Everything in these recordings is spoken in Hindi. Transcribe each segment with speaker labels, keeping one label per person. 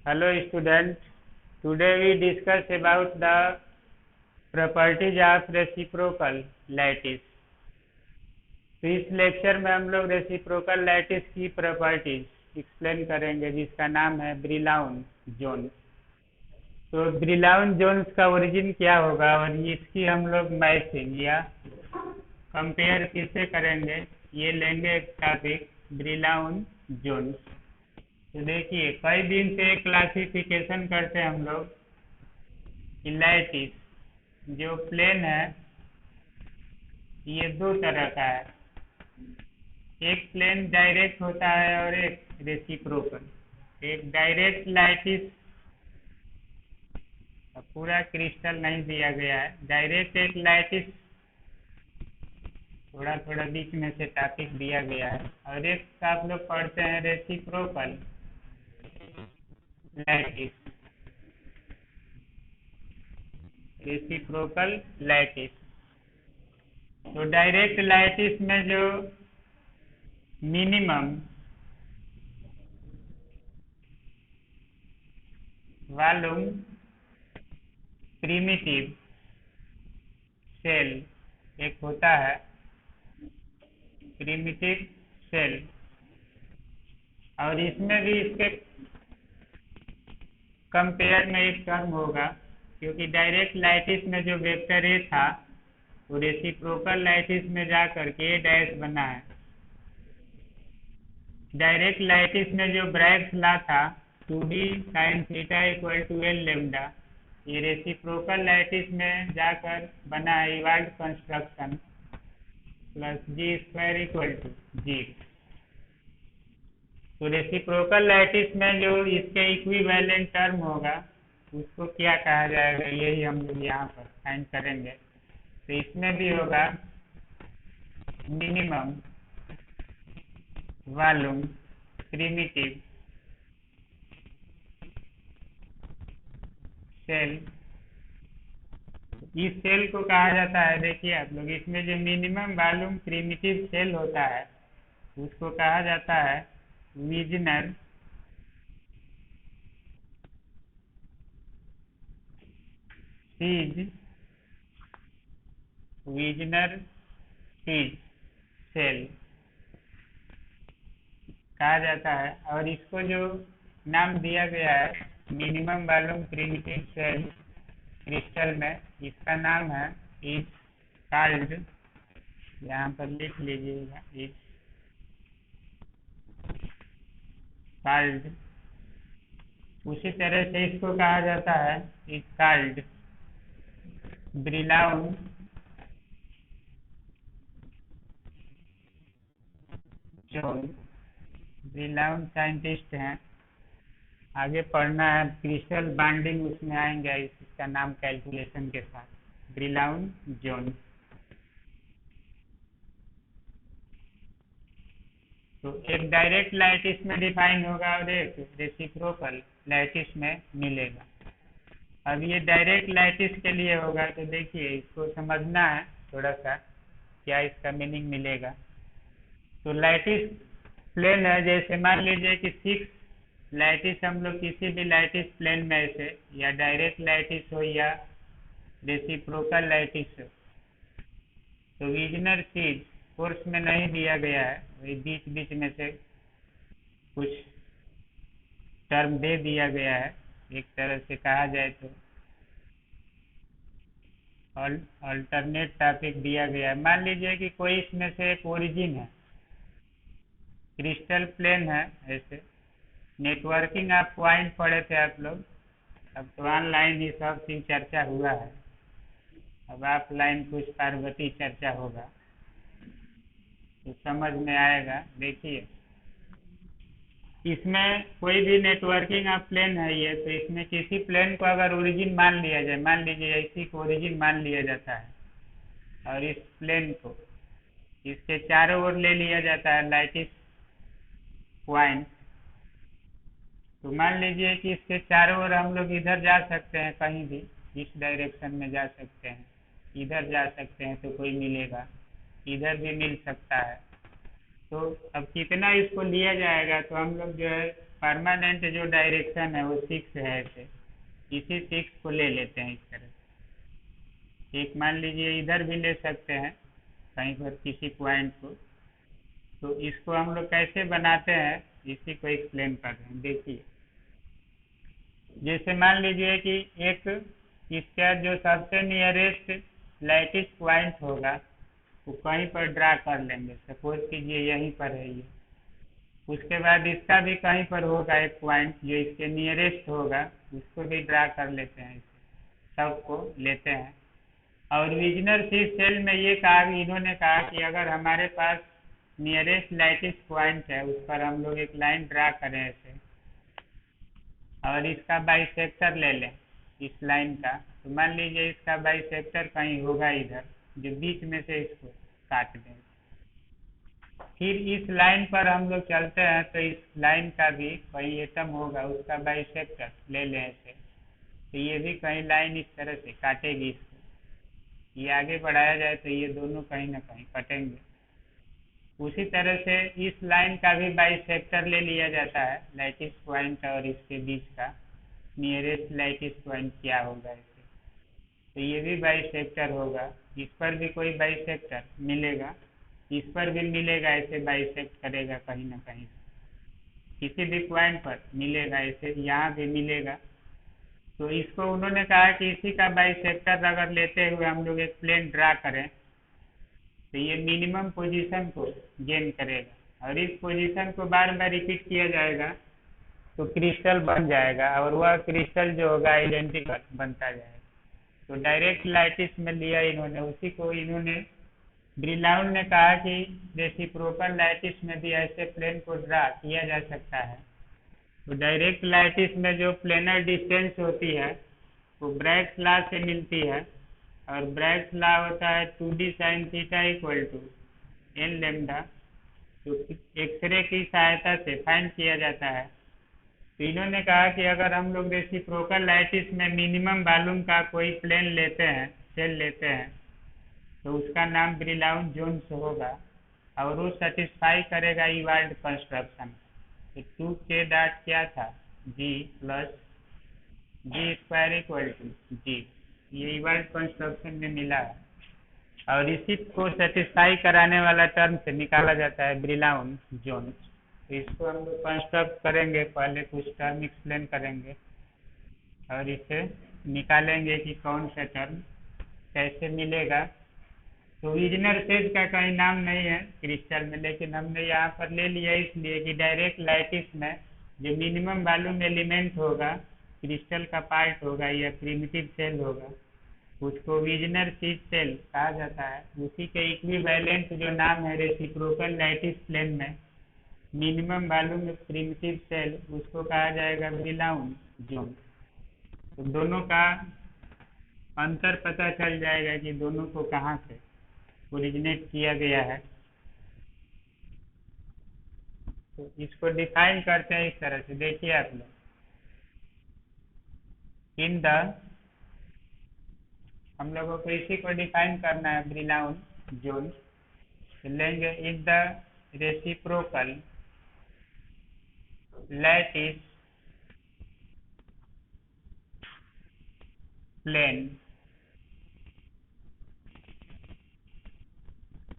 Speaker 1: Hello students, today we discuss about the properties of reciprocal lattice। तो इस लेक्चर में हम लोग रेसिप्रोकल लैटिस की प्रॉपर्टीज एक्सप्लेन करेंगे जिसका नाम है ब्रिलाउन जोन्स। तो ब्रिलाउन जोन्स का ओरिजिन क्या होगा और इसकी हम लोग मैचिंग या कंपेयर किससे करेंगे, ये लेंगे एक टॉपिक ब्रिलाउन जोन्स। तो देखिए कई दिन से क्लासिफिकेशन करते हैं हम लोग। लैटिस जो प्लेन है ये दो तरह का है, एक प्लेन डायरेक्ट होता है और एक रेसिप्रोकल। एक डायरेक्ट लैटिस पूरा क्रिस्टल नहीं दिया गया है, डायरेक्ट एक लैटिस थोड़ा थोड़ा बीच में से टॉपिक दिया गया है, और एक आप लोग पढ़ते हैं रेसिप्रोकल लैटिस। रेसिप्रोकल लैटिस तो डायरेक्ट लैटिस में जो मिनिमम वॉल्यूम प्रिमिटिव सेल एक होता है, प्रिमिटिव सेल, और इसमें भी इसके कंपेयर में एक टर्म होगा, क्योंकि डायरेक्ट लैटिस में जो वेक्टर ए था वो रेसिप्रोकल लैटिस में जा करके ए डैश बना है। डायरेक्ट लैटिस में जो ब्रैग्स ला था 2d sin theta equal to L lambda, ये रेसिप्रोकल लैटिस में जाकर बना है Ewald construction plus G square equal to G. तो रेसिप्रोकल लैटिस में जो इसके इक्विवेलेंट टर्म होगा उसको क्या कहा जाएगा, यही हम लोग यहाँ पर फाइंड करेंगे। तो इसमें भी होगा मिनिमम वॉल्यूम प्रिमिटिव सेल। इस सेल को कहा जाता है, देखिए आप लोग, इसमें जो मिनिमम वॉल्यूम प्रिमिटिव सेल होता है उसको कहा जाता है विजनर सीज, विजनर सीज सेल कहा जाता है। और इसको जो नाम दिया गया है minimum volume primitive cell crystal में, इसका नाम है इज कॉल्ड, यहाँ पर लिख लीजिएगा, इज कॉल्ड। उसी तरह से इसको कहा जाता है इज कॉल्ड ब्रिलाउन जोन। ब्रिलाउन साइंटिस्ट हैं, आगे पढ़ना है क्रिस्टल बॉन्डिंग, उसमें आएंगे इसका नाम कैलकुलेशन के साथ ब्रिलाउन जोन। तो एक डायरेक्ट लैटिस में डिफाइन होगा और एक रेसिप्रोकल लैटिस में मिलेगा। अब ये डायरेक्ट लैटिस के लिए होगा, तो देखिए इसको समझना है थोड़ा सा क्या इसका मीनिंग मिलेगा। तो लैटिस प्लेन है, जैसे मान लीजिए कि 6 लैटिस हम लोग किसी भी लैटिस प्लेन में से, या डायरेक्ट लैटिस हो या रेसिप्रोकल लैटिस हो, तो विजनर सीज कोर्स में नहीं दिया गया है, वही बीच बीच में से कुछ टर्म दे दिया गया है, एक तरह से कहा जाए तो अल्टरनेट टॉपिक दिया गया है। मान लीजिए कि कोई इसमें से एक ओरिजिन है, क्रिस्टल प्लेन है, ऐसे नेटवर्किंग आप पॉइंट पढ़े थे आप लोग, अब तो ऑनलाइन ही सब चीज चर्चा हुआ है, अब ऑफलाइन कुछ पार्वती चर्चा होगा तो समझ में आएगा। देखिए इसमें कोई भी नेटवर्किंग ऑफ प्लेन है ये, तो इसमें किसी प्लेन को अगर ओरिजिन मान लिया जाए, मान लीजिए इसी को ओरिजिन मान लिया जाता है, और इस प्लेन को इसके चारों ओर ले लिया जाता है लैटिस पॉइंट, तो मान लीजिए कि इसके चारों ओर हम लोग इधर जा सकते हैं, कहीं भी इस डायरेक्शन में जा सकते हैं, इधर जा सकते हैं तो कोई मिलेगा, इधर भी मिल सकता है। तो अब कितना इसको लिया जाएगा, तो हम लोग जो है परमानेंट जो डायरेक्शन है वो 6 है, ऐसे इसी 6 को ले लेते हैं इस तरह से। एक मान लीजिए इधर भी ले सकते हैं कहीं पर किसी पॉइंट को। तो इसको हम लोग कैसे बनाते हैं इसी को एक्सप्लेन कर रहे हैं। देखिए, जैसे मान लीजिए कि एक इसका जो सबसे नियरेस्ट लैटिस पॉइंट होगा वो कहीं पर ड्रा कर लेंगे। सपोज कीजिए यहीं पर है ये। उसके बाद इसका भी कहीं पर होगा एक पॉइंट जो इसके नियरेस्ट होगा, उसको भी ड्रा कर लेते हैं। इसे सबको लेते हैं। और विजनर फिश सेल में ये कहा, इन्होंने कहा कि अगर हमारे पास नियरेस्ट लैटिस पॉइंट है उस पर हम लोग एक लाइन ड्रा करें ऐसे, और इसका बाइसेक्टर ले लें इस लाइन का। तो मान लीजिए इसका बाइसेक्टर कहीं होगा इधर, जो बीच में से इसको काट दें। फिर इस लाइन पर हम लोग चलते हैं तो इस लाइन का भी कहीं एटम होगा, उसका बाइसेक्टर ले लें ऐसे। तो ये भी कहीं लाइन इस तरह से काटेगी इसको। ये आगे बढ़ाया जाए तो ये दोनों कहीं ना कहीं कटेंगे। उसी तरह से इस लाइन का भी बाइसेक्टर ले लिया जाता है, लैटिस पॉइंट और इसके बीच का नियरेस्ट लैटिस पॉइंट क्या होगा इसे। तो ये भी बाइसेक्टर होगा। इस पर भी कोई बाइसेक्टर मिलेगा, इस पर भी मिलेगा, ऐसे बाइसेक्ट करेगा कहीं ना कहीं किसी भी पॉइंट पर मिलेगा, ऐसे यहाँ भी मिलेगा। तो इसको उन्होंने कहा कि इसी का बाइसेक्टर अगर लेते हुए हम लोग एक प्लेन ड्रा करें तो ये मिनिमम पोजीशन को गेन करेगा, और इस पोजीशन को बार बार रिपीट किया जाएगा तो क्रिस्टल बन जाएगा, और वह क्रिस्टल जो होगा आइडेंटिकल बनता जाएगा। तो डायरेक्ट लाइटिस में लिया इन्होंने, उसी को इन्होंने ब्रिलाउन ने कहा कि रेसिप्रोकल लाइटिस में भी ऐसे प्लेन को ड्रा किया जा सकता है। तो डायरेक्ट लाइटिस में जो प्लेनर डिस्टेंस होती है वो ब्रैग्स लॉ से मिलती है, और ब्रैग्स लॉ होता है 2d sin theta equal to n lambda. तो एक्सरे की सहायता से फाइंड किया जाता है। तो इन्होंने कहा कि अगर हम लोग रेसिप्रोकल लाइटिस में मिनिमम वॉल्यूम का कोई प्लेन लेते हैं, सेल लेते हैं, तो उसका नाम ब्रिलाउन जोन्स होगा, और वो सेटिस्फाई करेगा इवाल्ड कंस्ट्रक्शन। तो 2k डॉट क्या था, g plus G square equal to G, ये इवाल्ड कंस्ट्रक्शन में मिला है। और इसी को सेटिस्फाई कराने वाला टर्म से निकाला जाता है ब्रिलाउन जोन्स। तो इसको हम लोग कंस्ट्रक्ट करेंगे, पहले कुछ टर्म एक्सप्लेन करेंगे और इसे निकालेंगे कि कौन सा टर्म कैसे मिलेगा। तो विजनर फेज का कहीं नाम नहीं है क्रिस्टल में, लेकिन हमने यहाँ पर ले लिया इसलिए कि डायरेक्ट लाइटिस में जो मिनिमम वॉल्यूम एलिमेंट होगा, क्रिस्टल का पार्ट होगा या प्रिमिटिव सेल होगा, उसको विजनर सीड सेल कहा जाता है। उसी के इक्विवेलेंट जो नाम है रेसिप्रोकल लाइटिस प्लेन में मिनिमम वॉल्यूम प्रिमिटिव सेल, उसको कहा जाएगा ब्रिलाउन जोन। तो दोनों का अंतर पता चल जाएगा कि दोनों को कहाँ से ओरिजिनेट किया गया है। तो इसको डिफाइन करते हैं इस तरह से। देखिए आप लोग, इन द, हम लोगों को इसी को डिफाइन करना है ब्रिलाउन जोन। लेंगे in the reciprocal lattice plane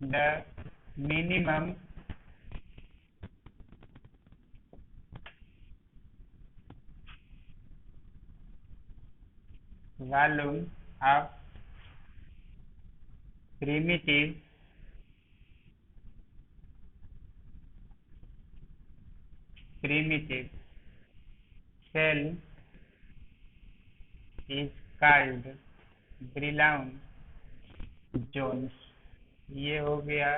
Speaker 1: the minimum volume of primitive cell is called Brillouin zones। ये हो गया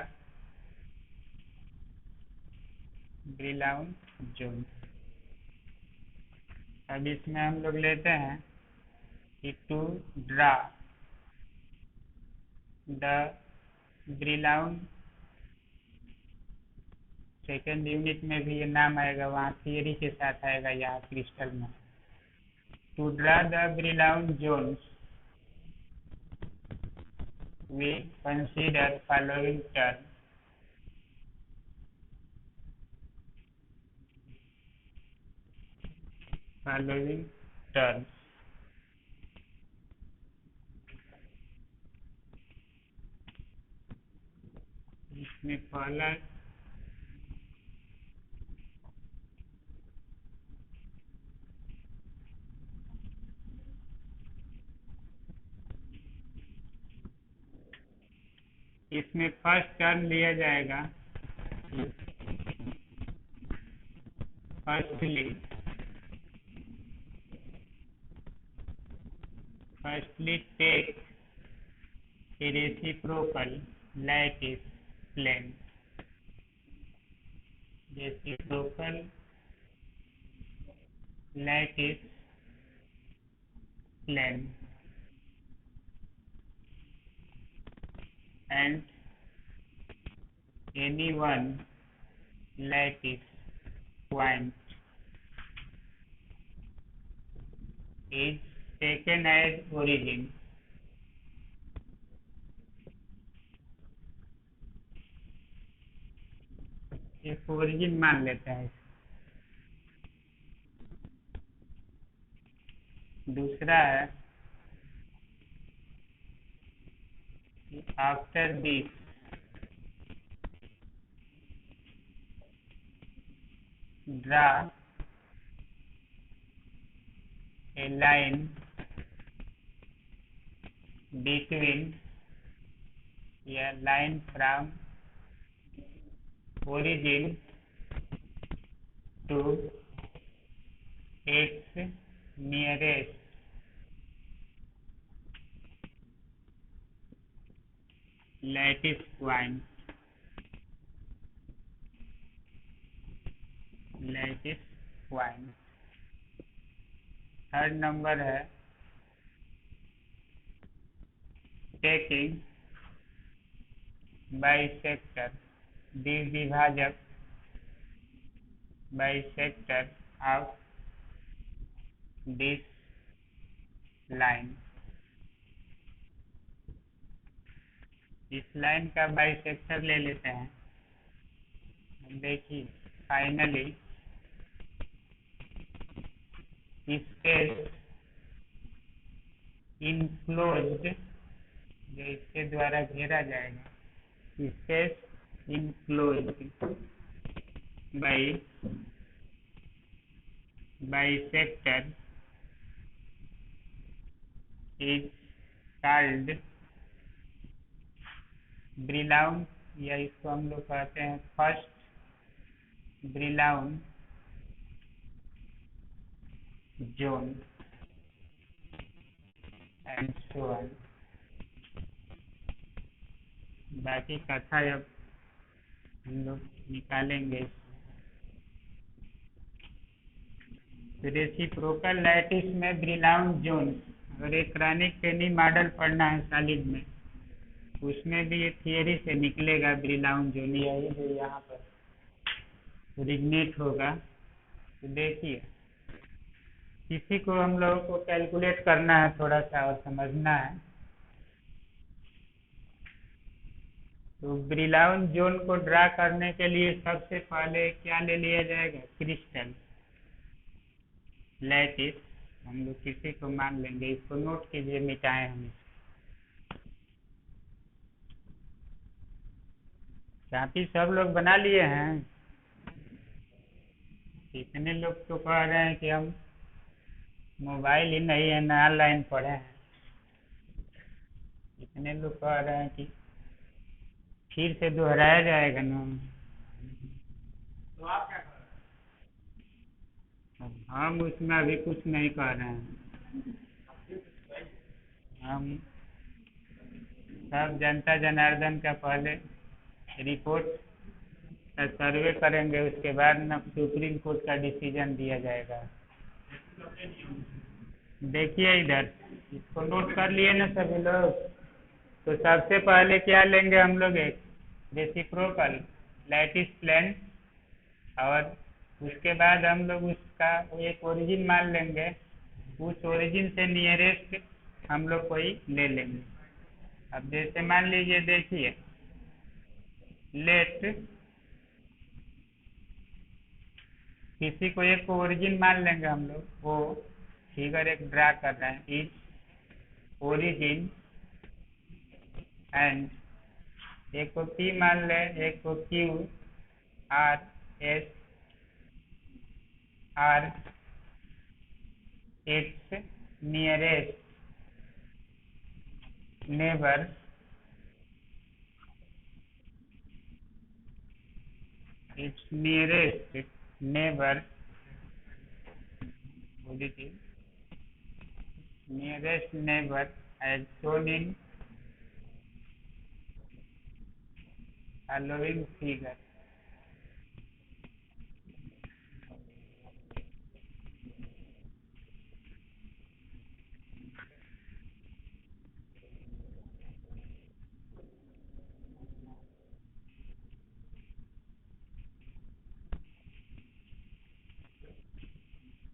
Speaker 1: ब्रिलाउन जोन। अब इसमें हम लोग लेते हैं कि to draw the Brillouin, second unit में भी ये नाम आएगा, वहाँ थियरी के साथ आएगा यहाँ क्रिस्टल में। To draw the Brillouin zones we consider following term। Following terms. इसमें पहला इसमें फर्स्ट टर्म लिया जाएगा firstly take a reciprocal lattice plane. Reciprocal lattice plane and any one lattice point is taken as origin. एक ओरिजिन मान लेते हैं। दूसरा है after this draw a line between या line from origin to its nearest lattice point. Third number है टेकिंग बाइसेक्टर द्विभाजक बाइसेक्टर ऑफ दिस लाइन। इस लाइन का बाइसेक्टर ले लेते हैं। देखिए फाइनली इसके इनक्लोज्ड जो इसके द्वारा घेरा जाएगा space enclosed by bisector is called Brillouin, या इसको हम लोग कहते हैं first Brillouin zone and so on. बाकी कथा अब हम लोग निकालेंगे। रेसिप्रोकल लैटिस में ब्रिलाउन जोन और एक क्रॉनिक पेनी मॉडल पढ़ना है सॉलिड में, उसमें भी ये थियरी से निकलेगा ब्रिलाउन जोन यही जो यहाँ पर ओरिजिनेट होगा। तो देखिए इसी को हम लोगों को कैलकुलेट करना है, थोड़ा सा और समझना है। तो ब्रिलाउन जोन को ड्रा करने के लिए सबसे पहले क्या ले लिया जाएगा? क्रिस्टल लैटिस हम लोग किसी को मान लेंगे। इसको नोट कीजिए, मिटाएं हम इसको। काफी सब लोग बना लिए हैं। इतने लोग तो कह रहे हैं कि हम मोबाइल ही नहीं है ना ऑनलाइन पढ़े हैं। इतने लोग कह रहे हैं कि फिर से दोहराया जाएगा ना। तो आप क्या कर रहे हैं? हम उसमें अभी कुछ नहीं कर रहे हैं। हम सब जनता जनार्दन का पहले रिपोर्ट का सर्वे करेंगे, उसके बाद ना सुप्रीम कोर्ट का डिसीजन दिया जाएगा। देखिए इधर इसको नोट कर लिए ना सभी लोग। तो सबसे पहले क्या लेंगे हम लोग? एक रेसिप्रोकल लैटिस प्लेन, और उसके बाद हम लोग उसका एक ओरिजिन मान लेंगे। उस ओरिजिन से नियरेस्ट हम लोग कोई ले लेंगे। अब जैसे मान लीजिए, देखिए लेट किसी को एक को ओरिजिन मान लेंगे हम लोग, वो फिगर एक ड्रा कर रहे हैं, इज ओरिजिन एंड एक को P मान ले, एक को Q, R, S are its nearest neighbour its nearest neighbor nearest neighbor as shown in following figure.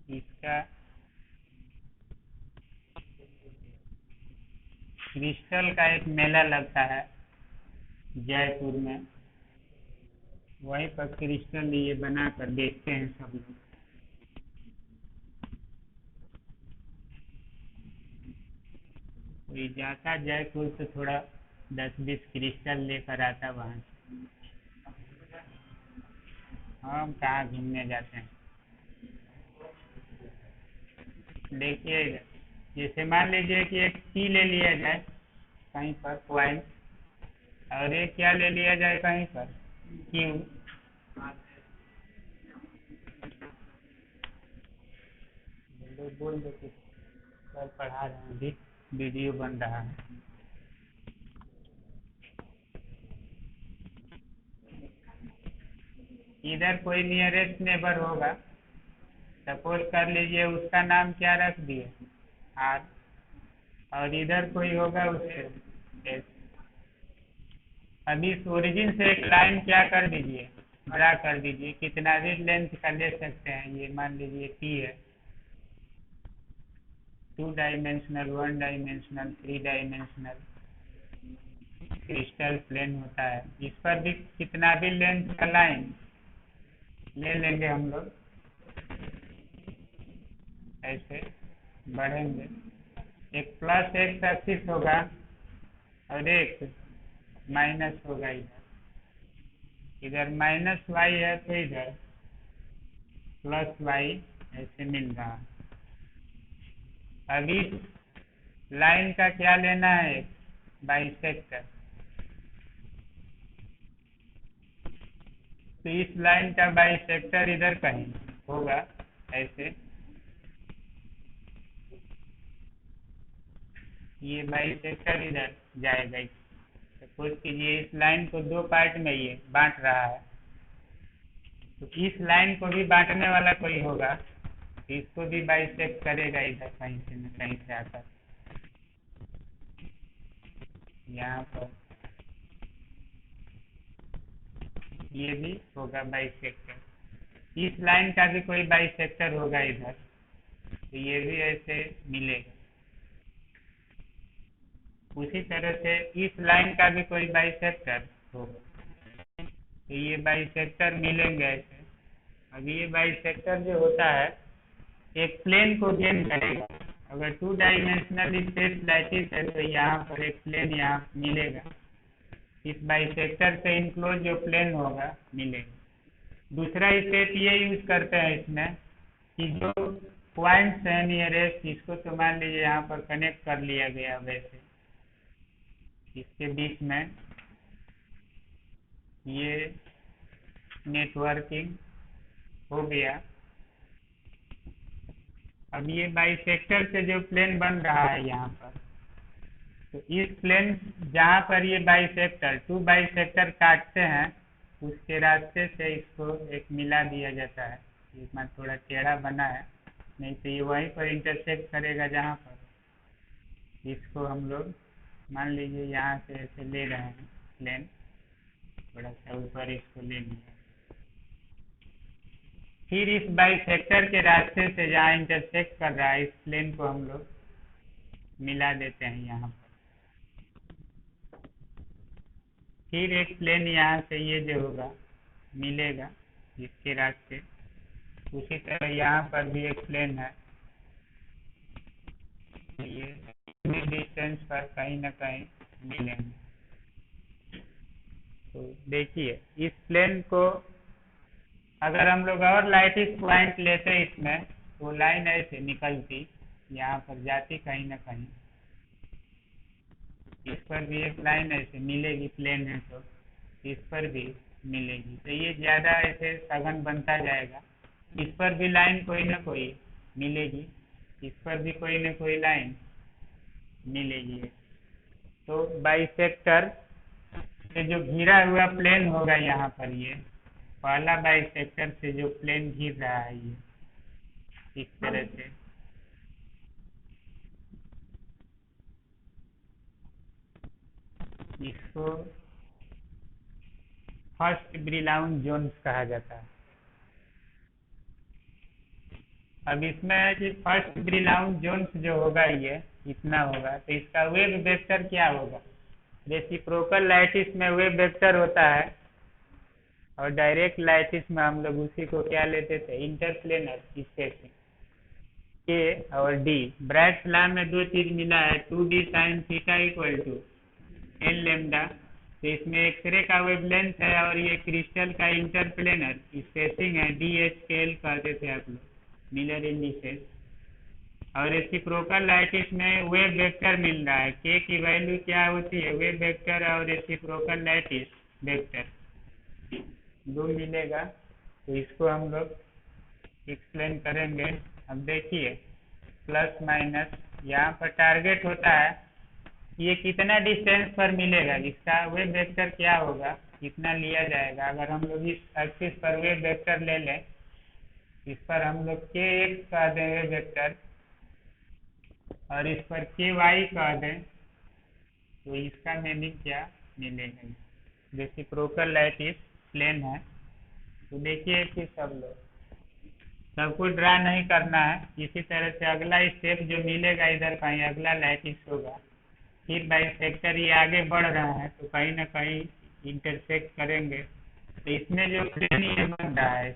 Speaker 1: इसका क्रिस्टल का एक मेला लगता है जयपुर में, वहीं पर क्रिस्टल ये बना कर देखते हैं सब लोग। कोई जाता जयपुर तो थोड़ा 10-20 क्रिस्टल लेकर आता वहाँ से। हम कहाँ घूमने जाते हैं। देखिए इधर, जैसे मान लीजिए कि एक P ले लिया जाए कहीं पर पॉइंट, और एक क्या ले लिया जाए कहीं पर Q। बोल दो कुछ, सर पढ़ा रहे हैं, अभी वीडियो बन रहा है। इधर कोई नियरेस्ट नेबर होगा, सपोज कर लीजिए उसका नाम क्या रख दिए R, और इधर कोई होगा उसको S। अभी इस ओरिजिन से एक लाइन क्या कर दीजिए, ड्रा कर दीजिए, कितना भी लेंथ का ले सकते हैं। ये मान लीजिए P है, 2 dimensional, 1 dimensional, 3 dimensional crystal plane होता है। इस पर भी कितना भी लेंथ का लाइन ले लेंगे हम लोग, ऐसे बढ़ेंगे। एक प्लस एक्स एक्सिस होगा और एक माइनस होगा। इधर माइनस वाई है तो इधर प्लस वाई ऐसे मिल रहा है। अभी लाइन का क्या लेना है, बाइसेक्टर। तो इस लाइन का बाइसेक्टर इधर कहीं होगा, ऐसे ये बाइसेक्टर इधर जाएगा। सपोज कीजिए इस लाइन को 2 पार्ट में ये बांट रहा है, तो इस लाइन को भी बांटने वाला कोई होगा, तो इसको भी बाइसेक्ट करेगा इधर कहीं से न कहीं से आकर यहाँ पर, ये भी होगा बाइसेक्टर। इस लाइन का भी कोई बाइसेक्टर होगा इधर, तो ये भी ऐसे मिलेगा। उसी तरह से इस लाइन का भी कोई बाइसेक्टर होगा, तो ये बाइसेक्टर मिलेंगे ऐसे। अब ये बाइसेक्टर जो होता है एक प्लेन को गेन करेगा। अगर 2 डायमेंशनल स्पेस लैटिस है तो यहाँ पर एक प्लेन यहाँ मिलेगा, इस बाइसेक्टर से इनक्लोज जो प्लेन होगा मिलेगा। दूसरा स्टेप ये यूज करते हैं इसमें कि जो पॉइंट्स हैं नियरेस्ट, इसको तो मान लीजिए यहाँ पर कनेक्ट कर लिया गया, वैसे इसके बीच में ये नेटवर्किंग हो गया। अब ये बाइसेक्टर से जो प्लेन बन रहा है यहाँ पर, तो इस प्लेन जहाँ पर ये बाइसेक्टर 2 बाइसेक्टर काटते हैं उसके रास्ते से इसको एक मिला दिया जाता है। इतना थोड़ा टेढ़ा बना है, नहीं तो ये वहीं पर इंटरसेक्ट करेगा जहाँ पर। इसको हम लोग मान लीजिए यहाँ से ऐसे ले रहे हैं प्लेन, थोड़ा सा ऊपर इसको ले लिया, फिर इस बाइसेक्टर के रास्ते से जहाँ इंटरसेक्ट कर रहा है इस प्लेन को हम लोग मिला देते हैं यहाँ पर। फिर एक प्लेन यहाँ से ये जो होगा मिलेगा इसके रास्ते, उसी तरह यहाँ पर भी एक प्लेन है, ये डिस्टेंस पर कहीं ना कहीं मिलेंगे। तो देखिए इस प्लेन को अगर हम लोग और लाइटिस पॉइंट लेते इसमें, तो लाइन ऐसे निकलती, यहाँ पर जाती कहीं ना कहीं, इस पर भी एक लाइन ऐसे मिलेगी, प्लेन है तो इस पर भी मिलेगी। तो ये ज़्यादा ऐसे सघन बनता जाएगा। इस पर भी लाइन कोई ना कोई मिलेगी, इस पर भी कोई ना कोई लाइन मिलेगी। तो बाइसेक्टर से जो घिरा हुआ प्लेन होगा यहाँ पर, ये पहला बाइसेक्टर से जो प्लेन घिर रहा है, ये इस तरह से इसको फर्स्ट ब्रिलाउन जोन्स कहा जाता है। अब इसमें है कि फर्स्ट ब्रिलाउन जोन्स जो होगा ये इतना होगा, तो इसका वेव वेक्टर क्या होगा। रेसिप्रोकल लैटिस में वेव वेक्टर होता है, और डायरेक्ट लैटिस में हम लोग उसी को क्या लेते थे, इंटरप्लेनर स्पेसिंग के और डी। ब्राइट लॉ में दो चीज मिला है, 2d sin theta equal to n lambda. तो इसमें एक्सरे का वेवलेंथ है और ये क्रिस्टल का इंटरप्लेनर स्पेसिंग है, डी एच के एल कहते थे आप लोग, मिलर इंडिसेस। और रेसिप्रोकल लैटिस में वेव वेक्टर मिल रहा है, के की वैल्यू क्या होती है, वेव वेक्टर और रेसिप्रोकल लैटिस वेक्टर दो मिलेगा। तो इसको हम लोग एक्सप्लेन करेंगे। अब देखिए प्लस माइनस यहाँ पर टारगेट होता है, ये कितना डिस्टेंस पर मिलेगा, इसका वेव वेक्टर क्या होगा, कितना लिया जाएगा। अगर हम लोग इस एक्सिस पर वेव वेक्टर ले लें, इस पर हम लोग के एक्स कह दें वेव वेक्टर, और इस पर के वाई कह दें, तो इसका मीनिंग क्या मिलेगा। रेसिप्रोकल लैटिस प्लेन है। तो देखिए कि सब लोग सबको ड्रा नहीं करना है, इसी तरह से अगला स्टेप जो मिलेगा इधर कहीं अगला लैटिस होगा, फिर बाइसेक्टर ये आगे बढ़ रहा है तो कहीं ना कहीं इंटरसेक्ट करेंगे। तो इसमें जो प्लेन ये बन रहा है,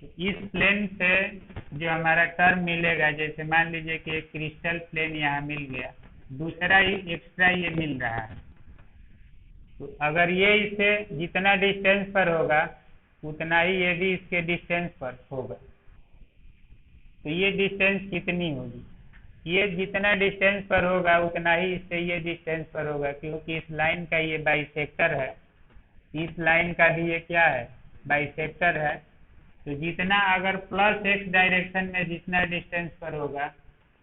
Speaker 1: तो इस प्लेन से जो हमारा टर्म मिलेगा, जैसे मान लीजिए कि एक क्रिस्टल प्लेन यहाँ मिल गया, दूसरा ही एक्स्ट्रा ये मिल रहा है। तो अगर ये इसे जितना डिस्टेंस पर होगा उतना ही ये भी इसके डिस्टेंस पर होगा। तो ये डिस्टेंस कितनी होगी, ये जितना डिस्टेंस पर होगा उतना ही इससे ये डिस्टेंस पर होगा, क्योंकि इस लाइन का ये बाइसेक्टर है, इस लाइन का भी ये क्या है, बाइसेक्टर है। तो जितना अगर प्लस एक्स डायरेक्शन में जितना डिस्टेंस पर होगा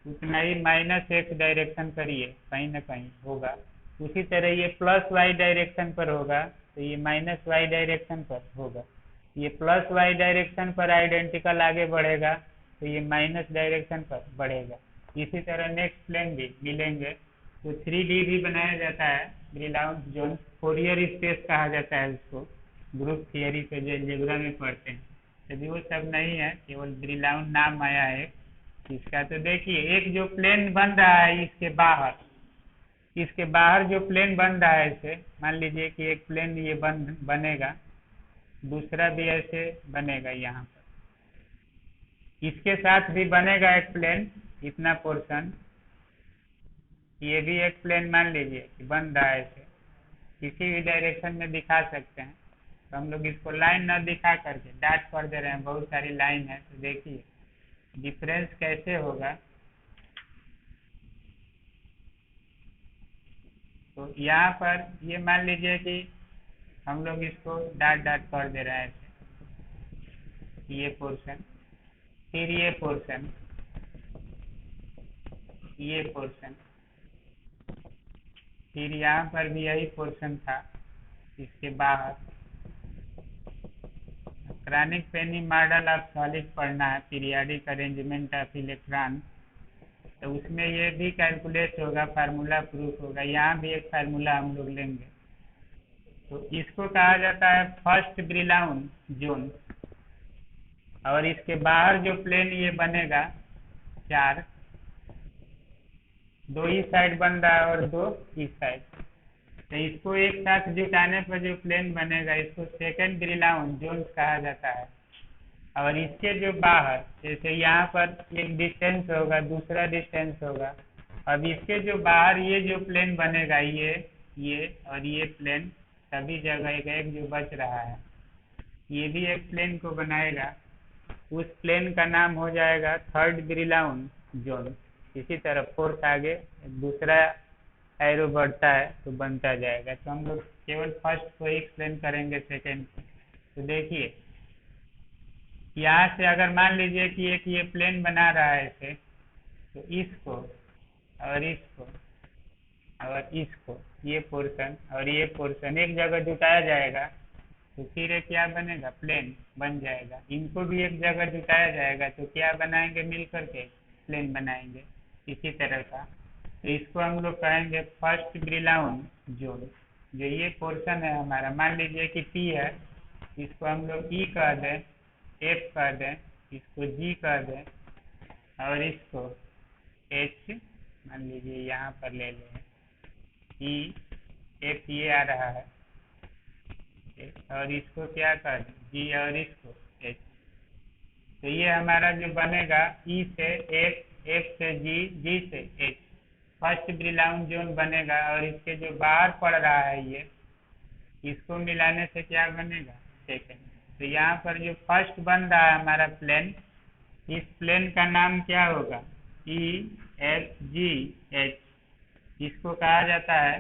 Speaker 1: उतना ही माइनस एक्स डायरेक्शन पर ये कहीं ना कहीं होगा। उसी तरह ये प्लस वाई डायरेक्शन पर होगा तो ये माइनस वाई डायरेक्शन पर होगा। ये प्लस वाई डायरेक्शन पर आइडेंटिकल आगे बढ़ेगा तो ये माइनस डायरेक्शन पर बढ़ेगा। इसी तरह नेक्स्ट प्लेन भी मिलेंगे। तो 3D भी बनाया जाता है, ब्रिलाउन जोन, फोरियर स्पेस कहा जाता है उसको, ग्रुप थियरी से जो अलजेब्रा में पढ़ते हैं। यदि वो सब नहीं है, केवल ब्रिलाउन नाम आया है इसका। तो देखिए एक जो प्लेन बन रहा है इसके बाहर, इसके बाहर जो प्लेन बन रहा है, इसे मान लीजिए कि एक प्लेन ये बनेगा, दूसरा भी ऐसे बनेगा यहाँ पर, इसके साथ भी बनेगा एक प्लेन, इतना पोर्शन, ये भी एक प्लेन मान लीजिए कि बन रहा है, ऐसे किसी भी डायरेक्शन में दिखा सकते हैं। तो हम लोग इसको लाइन न दिखा करके डॉट कर दे रहे हैं, बहुत सारी लाइन है। तो देखिए डिफरेंस कैसे होगा। तो यहाँ पर ये मान लीजिए कि हम लोग इसको डॉट डॉट कर दे रहे हैं ऐसे, ये पोर्शन, फिर ये पोर्शन, ये पोर्शन, फिर यहाँ पर भी यही पोर्शन था इसके बाहर। Chronic Penney model of solid पढ़ना है, पीरियाडिक अरेंजमेंट ऑफ इलेक्ट्रॉन। तो उसमें ये भी कैलकुलेट होगा, फार्मूला प्रूफ होगा। यहाँ भी एक फार्मूला हम लोग लेंगे। तो इसको कहा जाता है फर्स्ट ब्रिलाउन जोन। और इसके बाहर जो प्लेन ये बनेगा, चार, दो इस साइड बन रहा है और दो इस साइड, तो इसको एक साथ जुटाने पर जो प्लेन बनेगा इसको सेकंड ब्रिलाउन जोन कहा जाता है। और इसके जो बाहर, जैसे यहाँ पर एक डिस्टेंस होगा, दूसरा डिस्टेंस होगा, अब इसके जो बाहर ये जो प्लेन बनेगा, ये और ये प्लेन सभी जगह एक जो बच रहा है, ये भी एक प्लेन को बनाएगा। उस प्लेन का नाम हो जाएगा थर्ड ब्रिलाउन जोन। इसी तरह फोर्थ आगे दूसरा एरो बढ़ता है तो बनता जाएगा। तो हम लोग केवल फर्स्ट को ही एक्सप्लेन करेंगे, सेकेंड को। तो देखिए, यहाँ से अगर मान लीजिए कि एक ये प्लेन बना रहा है ऐसे, तो इसको और इसको और इसको, ये पोर्शन और ये पोर्शन एक जगह जुटाया जाएगा, तो फिर ये क्या बनेगा, प्लेन बन जाएगा। इनको भी एक जगह जुटाया जाएगा तो क्या बनाएंगे, मिल करके प्लेन बनाएंगे। इसी तरह का, तो इसको हम लोग कहेंगे फर्स्ट ब्रिलाउन जोन। जो ये पोर्शन है हमारा, मान लीजिए कि P है, इसको हम लोग E कह दें, F कह दें, इसको G कह दें, और इसको H मान लीजिए यहाँ पर ले लें, E F ये आ रहा है, और इसको क्या कर दें, G, और इसको H। तो ये हमारा जो बनेगा E से F, F से G, G से H, फर्स्ट ब्रिलाउन जोन बनेगा। और इसके जो बाहर पड़ रहा है ये, इसको मिलाने से क्या बनेगा, सेकेंड। तो यहाँ पर जो फर्स्ट बन रहा है हमारा प्लेन, इस प्लेन का नाम क्या होगा, E F G H। इसको कहा जाता है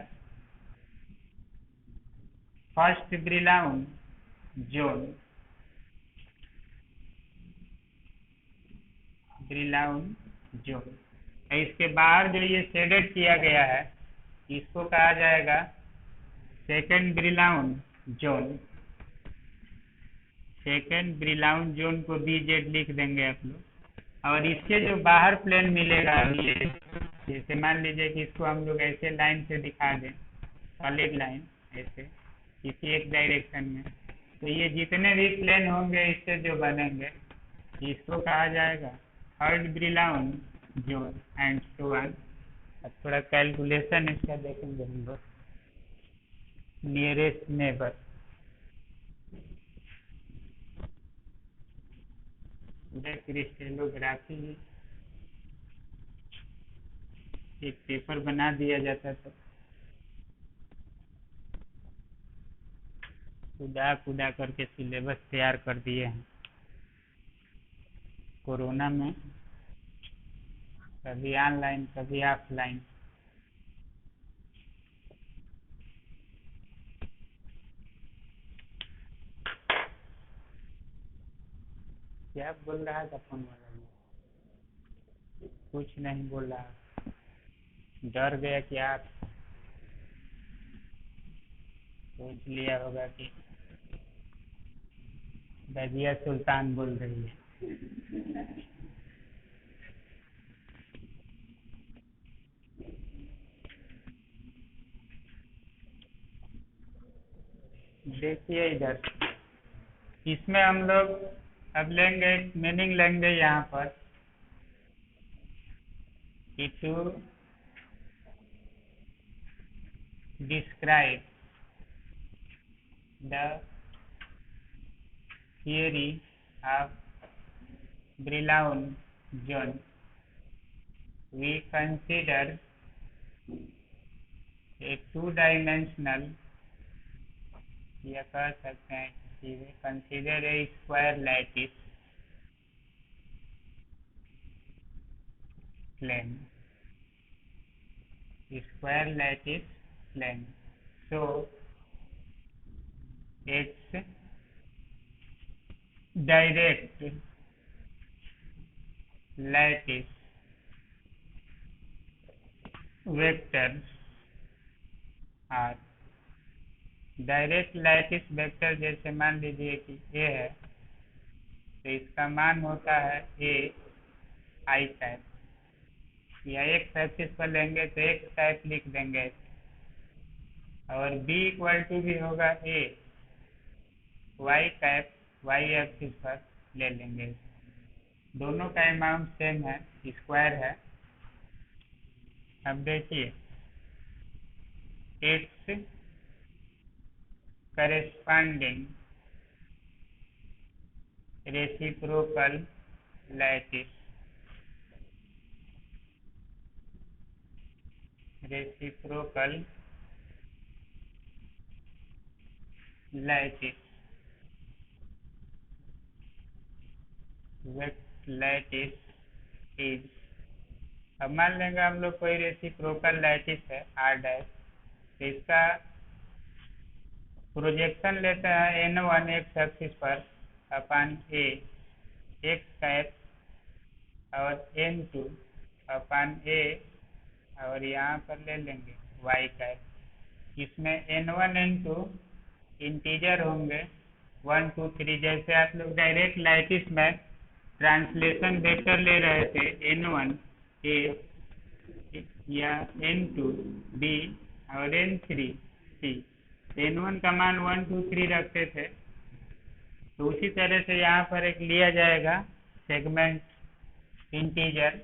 Speaker 1: फर्स्ट ब्रिलाउन जोन, ब्रिलाउन जोन। इसके बाहर जो ये शेडेड किया गया है, इसको कहा जाएगा सेकेंड ब्रिलाउन जोन। सेकेंड ब्रिलाउन जोन को BZ लिख देंगे आप लोग। और इसके जो बाहर प्लेन मिलेगा, ये जैसे मान लीजिए कि इसको हम लोग ऐसे लाइन से दिखा दें, सॉलिड लाइन ऐसे किसी एक डायरेक्शन में, तो ये जितने भी प्लेन होंगे इससे जो बनेंगे, इसको कहा जाएगा third Brillouin zone and so on. अब थोड़ा कैलकुलेशन इसका देखेंगे हम लोग। नियरेस्ट नेबर, क्रिस्टेलोग्राफी एक पेपर बना दिया जाता था, खुदा खुदा करके सिलेबस तैयार कर दिए हैं। कोरोना में कभी ऑनलाइन कभी ऑफलाइन। क्या बोल रहा था फोन वाला, कुछ नहीं बोल रहा, डर गया कि आप सोच लिया होगा कि रजिया सुल्तान बोल रही है। देखिए इधर, इसमें हम लोग अब लेंगे, मीनिंग लेंगे यहाँ पर कि to describe the theory of Brillouin zone we consider a two dimensional, या कह सकते हैं सीधे consider a square lattice plane, square lattice plane. So its direct lattice vectors are, direct lattice vector जैसे मान लीजिए कि ए है, तो इसका मान होता है ए आई टाइप, या एक एक्सिस पर लेंगे तो एक टाइप लिख देंगे, और बी इक्वल टू भी होगा ए वाई टाइप, वाई एक्सिस पर ले लेंगे। दोनों का अमाउंट सेम है, स्क्वायर है। अब देखिए, it's corresponding reciprocal lattice, reciprocal lattice, lattice is, अब मान लेंगे हम लोग कोई रेसिप्रोकल लैटिस है आर डैश, तो इसका प्रोजेक्शन लेते हैं N1 एक्स एक्सिस पर अपान ए एक्स कैप और N2 अपान ए और यहाँ पर ले लेंगे वाई कैप। इसमें N1 N2 इंटीजर होंगे 1 2 3, जैसे आप लोग डायरेक्ट लैटिस में ट्रांसलेशन वेक्टर ले रहे थे N1 ए या N2 बी और N3 सी, N1 का मान 1 2 3 रखते थे, तो उसी तरह से यहाँ पर एक लिया जाएगा सेगमेंट इंटीजर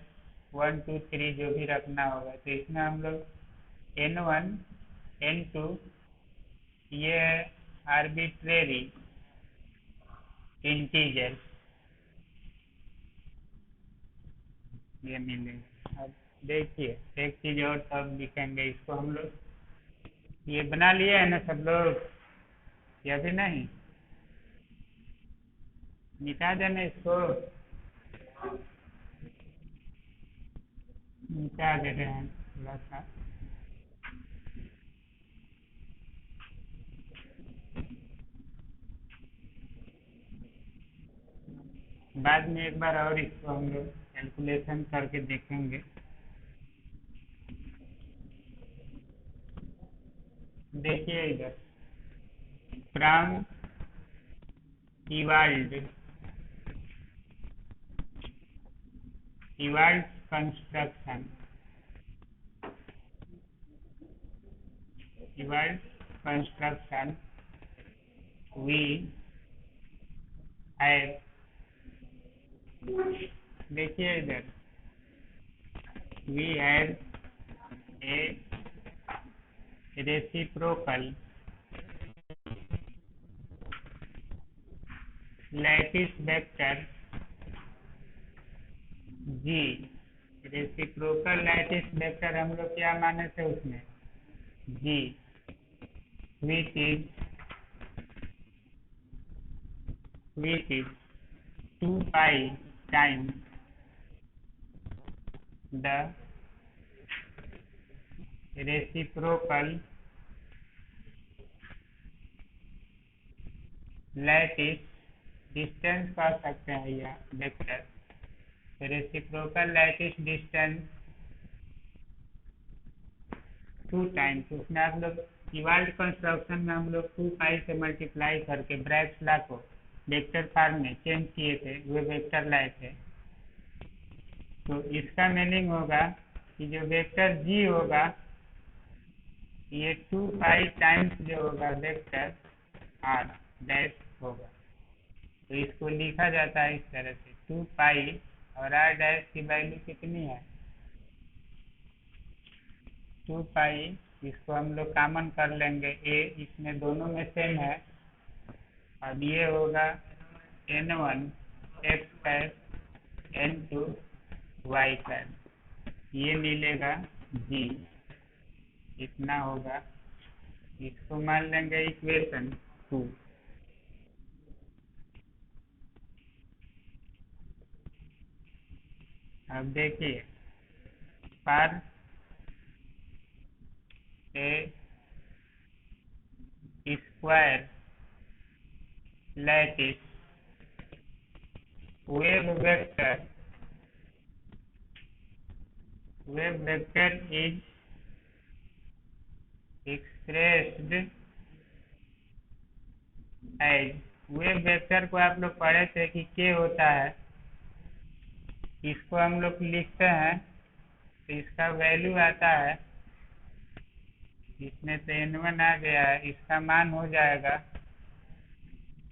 Speaker 1: 1 2 3 जो भी रखना होगा। तो इसमें हम लोग N1 N2 ये आर्बिट्रेरी इंटीजर ये मिलेगा। अब देखिए एक चीज़ और सब लिखेंगे, इसको हम लोग ये बना लिए है ना सब लोग, या भी नहीं मिटा देना इसको, मिटा दे रहे हैं थोड़ा सा। बाद में एक बार और इसको हम लोग कैलकुलेशन करके देखेंगे। देखिए इधर from Ewald, Ewald construction, Ewald construction we have, देखिए इधर we have a reciprocal lattice vector G, reciprocal lattice vector हम लोग क्या माने थे उसमें G, which is 2 pi times the reciprocal lattice distance कह सकते हैं या vector, reciprocal lattice distance 2 times, उसमें आप लोग इवाल्ड कंस्ट्रक्शन में हम लोग 2 पाई से मल्टीप्लाई करके ब्रैकेट्स ला को वेक्टर फॉर्म में चेंज किए थे, वे वेक्टर लाए थे। तो इसका मीनिंग होगा कि जो वेक्टर जी होगा ये 2 पाई टाइम्स जो होगा वेक्टर आर डैश होगा। तो इसको लिखा जाता है इस तरह से 2 पाई और आर डैश की वैल्यू कितनी है 2 पाई, इसको हम लोग कॉमन कर लेंगे ए, इसमें दोनों में सेम है। अब ये होगा N1 x cap N2 y cap, ये मिलेगा जी, इतना होगा। इसको मान लेंगे इक्वेशन 2। अब देखिए पर a square lattice wave vector is expressed as, wave vector को आप लोग पढ़े थे कि के होता है, इसको हम लोग लिखते हैं तो इसका वैल्यू आता है, इसमें से N1 आ गया है, इसका मान हो जाएगा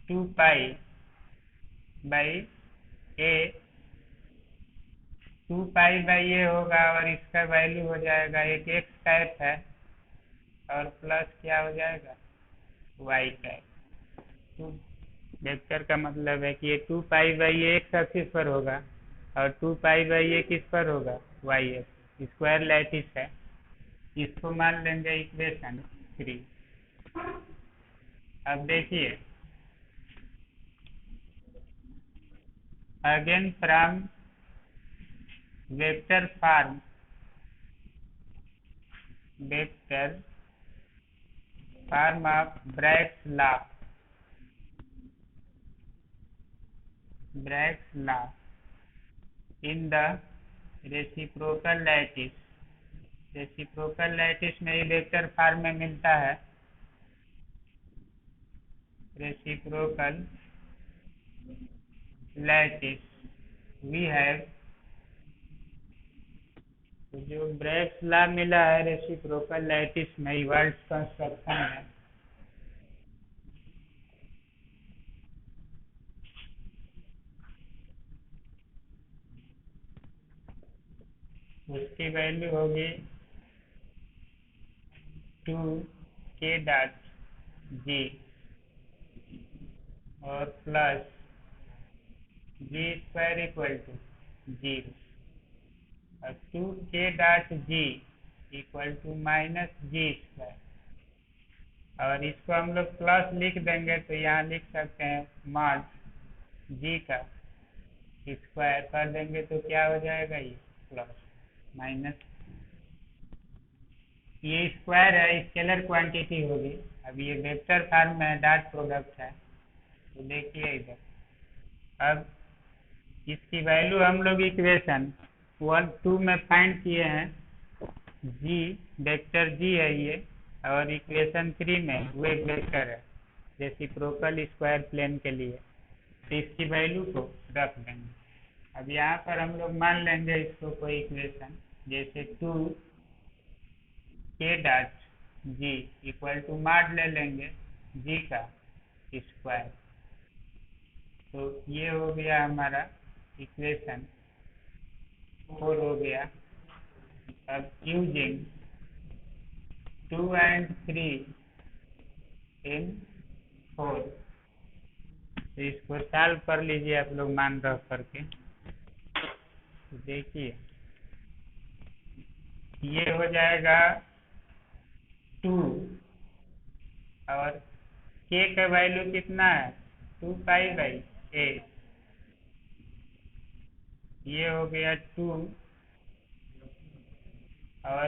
Speaker 1: 2 pi by A, 2 pi by ए होगा और इसका वैल्यू हो जाएगा एक एक्स कैप है और प्लस क्या हो जाएगा वाई कैप। तो वेक्टर का मतलब है कि ये 2 pi by A x axis पर होगा और 2 पाई बाई ए किस पर होगा, वाई एक्स। स्क्वायर लैटिस है, इसको मान लेंगे इक्वेशन 3। अब देखिए, again from vector form of Bragg's law in the reciprocal lattice में ये वेक्टर फॉर्म में मिलता है। रेसिप्रोकल लैटिस वी हैव, तो जो ब्रैग्स लॉ मिला है रेसिप्रोकल लैटिस में इवाल्व कंस्ट्रक्शन है, उसकी वैल्यू होगी 2k.g और प्लस g² इक्वल टू 0 और 2k.g इक्वल टू -g²। और इसको हम लोग प्लस लिख देंगे तो यहाँ लिख सकते हैं मॉड g का स्क्वायर कर देंगे तो क्या हो जाएगा, ये प्लस माइनस, ये स्क्वायर है, स्केलर क्वांटिटी होगी। अब ये वेक्टर फॉर्म में डॉट प्रोडक्ट है, तो देखिए इधर। अब इसकी वैल्यू हम लोग इक्वेशन 1-2 में फाइंड किए हैं, जी वेक्टर जी है ये, और इक्वेशन 3 में वो एक वेक्टर है रेसिप्रोकल स्क्वायर प्लेन के लिए, तो इसकी वैल्यू को रख देंगे। अब यहाँ पर हम लोग मान लेंगे इसको कोई इक्वेशन, जैसे 2k.g इक्वल टू मॉड ले लेंगे जी का स्क्वायर, तो ये हो गया हमारा इक्वेशन 4 हो गया। अब यूजिंग 2 and 3 in 4, तो इसको सॉल्व कर लीजिए आप लोग मान रख करके। तो देखिए ये हो जाएगा 2 और k का वैल्यू कितना है, 2 पाई बाई ए, ये हो गया 2 और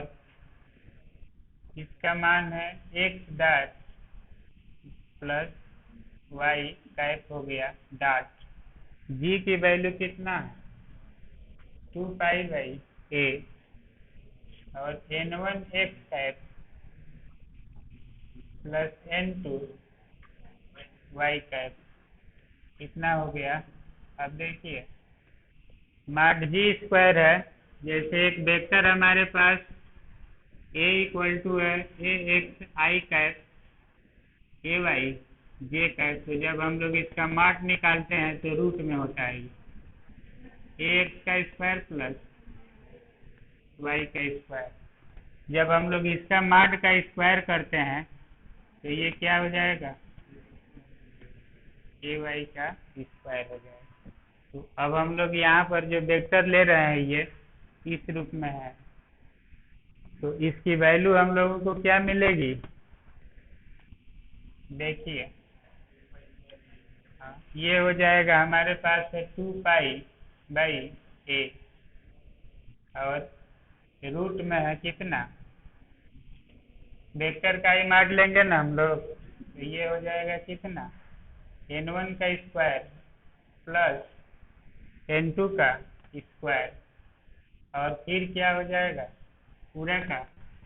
Speaker 1: इसका मान है x dot plus y cap हो गया डॉट, g की वैल्यू कितना है 2 पाई बाई ए और n1 x cap plus n2 y cap, कितना हो गया। अब देखिए मॉड जी स्क्वायर है, जैसे एक वेक्टर हमारे पास a इक्वल टू है a x i cap a y j cap, तो जब हम लोग इसका मॉड निकालते हैं तो रूट में होता है ए एक्स का स्क्वायर प्लस वाई का स्क्वायर। जब हम लोग इसका मॉड का स्क्वायर करते हैं तो ये क्या हो जाएगा, ए वाई का स्क्वायर हो जाएगा। तो अब हम लोग यहाँ पर जो वेक्टर ले रहे हैं ये इस रूप में है, तो इसकी वैल्यू हम लोगों को क्या मिलेगी, देखिए ये हो जाएगा हमारे पास है 2 पाई बाई ए और रूट में है कितना, वेक्टर का ही मॉड लेंगे ना हम लोग, तो ये हो जाएगा कितना n1 का स्क्वायर प्लस n2 का स्क्वायर और फिर क्या हो जाएगा पूरे का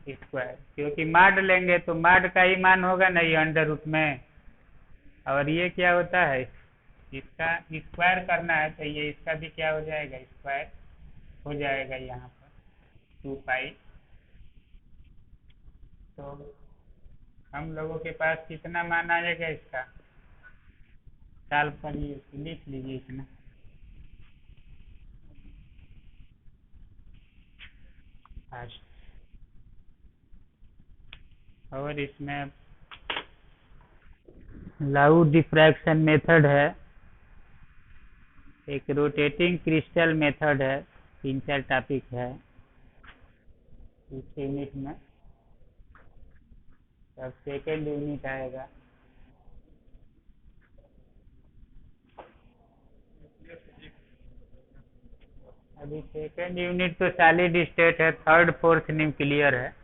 Speaker 1: स्क्वायर, क्योंकि मॉड लेंगे तो मॉड का ही मान होगा ना ये अंडर रूट में, और ये क्या होता है इसका स्क्वायर करना है, तो ये इसका भी क्या हो जाएगा स्क्वायर हो जाएगा यहाँ पर 2 पाई। तो हम लोगों के पास कितना मान आएगा इसका, सॉल्व करिए, लिख लीजिए इतना। और इसमें लाउ डिफ्रैक्शन मेथड है, एक रोटेटिंग क्रिस्टल मेथड है, 3-4 टॉपिक है इस यूनिट में। तब सेकेंड यूनिट आएगा। अभी सेकेंड यूनिट तो सॉलिड स्टेट है, थर्ड फोर्थ न्यूक्लियर है।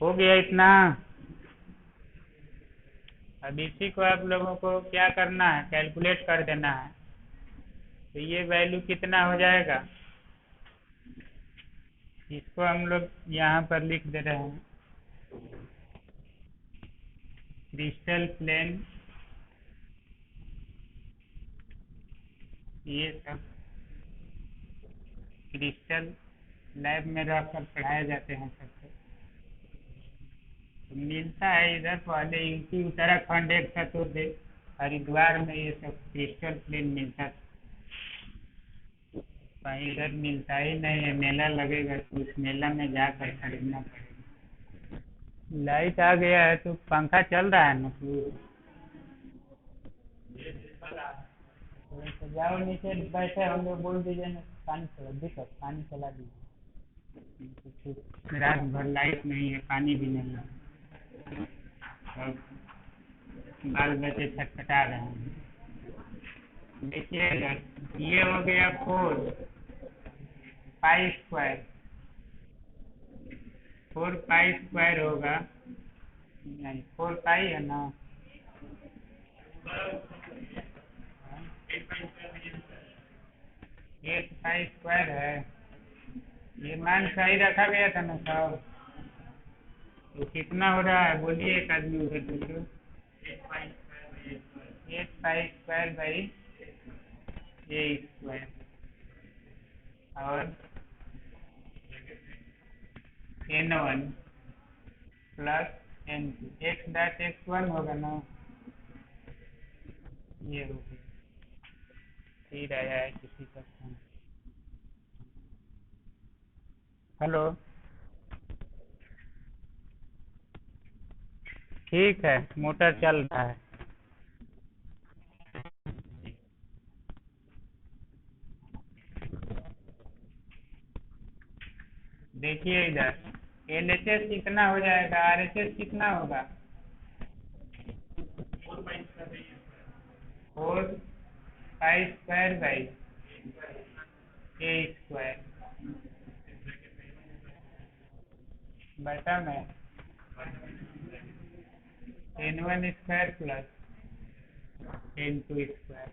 Speaker 1: हो गया इतना। अब इसी को आप लोगों को क्या करना है, कैलकुलेट कर देना है। तो ये वैल्यू कितना हो जाएगा, इसको हम लोग यहाँ पर लिख दे रहे हैं। क्रिस्टल प्लेन, ये सब क्रिस्टल लैब में रहकर पढ़ाए जाते हैं सबको। तो मिलता है इधर, पहले यूपी उत्तराखंड एक था, तो हरिद्वार में ये सब क्रिस्टल प्लेन मिलता था। कहीं इधर मिलता ही नहीं है, मेला लगेगा तो उस मेला में जाकर खरीदना पड़ेगा। लाइट आ गया है तो पंखा चल रहा है ना, तो जाओ नीचे बैठे हम लोग, बोल दीजिए ना पानी चला, दिक्कत पानी चला दीजिए। रात भर लाइट नहीं है, पानी भी नहीं है, और बाल बच्चे छटपटा रहे हैं। देखिए ये हो गया 4 पाई स्क्वायर, 4 पाई स्क्वायर होगा, नहीं 4 पाई है ना, 8 पाई स्क्वायर है। ये मान सही रखा गया था ना सब। तो कितना हो रहा है बोलिए, एक आदमी उधर पूछो। 8 pi square by a square, और n1 plus n2, x dash x1 होगा ना, ये हो गया। फिर आया है किसी का फोन। हेलो, ठीक है, मोटर चल रहा है। देखिए इधर LHS कितना हो जाएगा, RHS कितना होगा, 4 pi square by a square बटा में n1 square plus n2 square.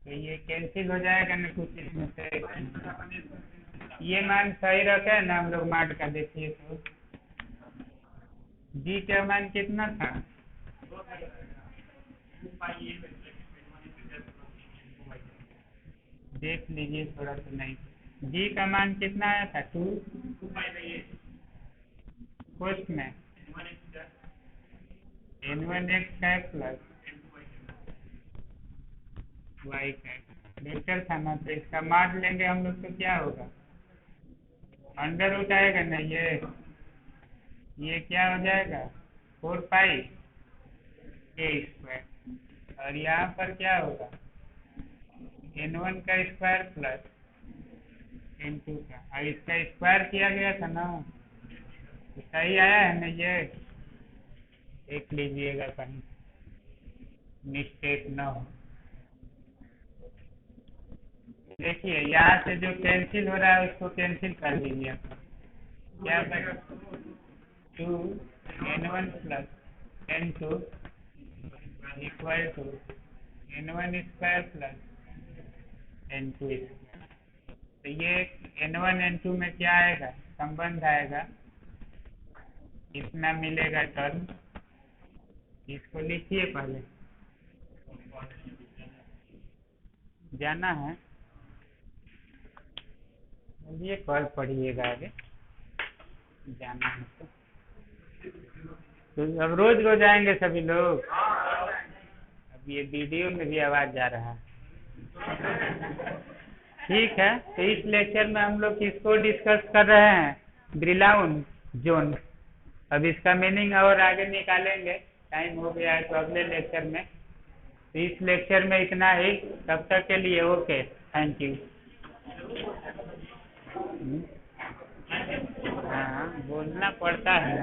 Speaker 1: तो ये कैंसिल हो जाएगा ना कुछ इसमें से। ये मान सही रखे ना हम लोग मार्ट का, देखिए तो जी का मान कितना था, देख लीजिए थोड़ा तो, नहीं जी का मान कितना आया था, 2 पोस्ट में n1 x cap plus y cap vector था ना, तो इसका मान लेंगे हम लोग तो क्या होगा, अंडर रूट आएगा ना, ये क्या हो जाएगा 4 पाई a स्क्वायर, और यहाँ पर क्या होगा n1 का स्क्वायर प्लस n2 का, और इसका स्क्वायर किया गया था ना, तो सही आया है ना, ये देख लीजिएगा कहीं मिस्टेक ना हो। देखिए यहाँ से जो कैंसिल हो रहा है उसको कैंसिल कर दीजिए, क्या बचा, 2n1 plus n2 equal to n1 square plus n2 square. तो ये n1 n2 में क्या आएगा, संबंध आएगा, इतना मिलेगा टर्म, इसको लिखिए पहले, जाना है ये कल पढ़िएगा आगे, जाना है तो अब रोज रोज आएंगे सभी लोग। अब ये वीडियो में भी आवाज जा रहा है। ठीक है, तो इस लेक्चर में हम लोग किसको डिस्कस कर रहे हैं, ब्रिलाउन। जोन। अब इसका मीनिंग और आगे निकालेंगे, टाइम हो गया है तो अगले लेक्चर में। तो इस लेक्चर में इतना ही, तब तक के लिए ओके, थैंक यू। हाँ, बोलना पड़ता है।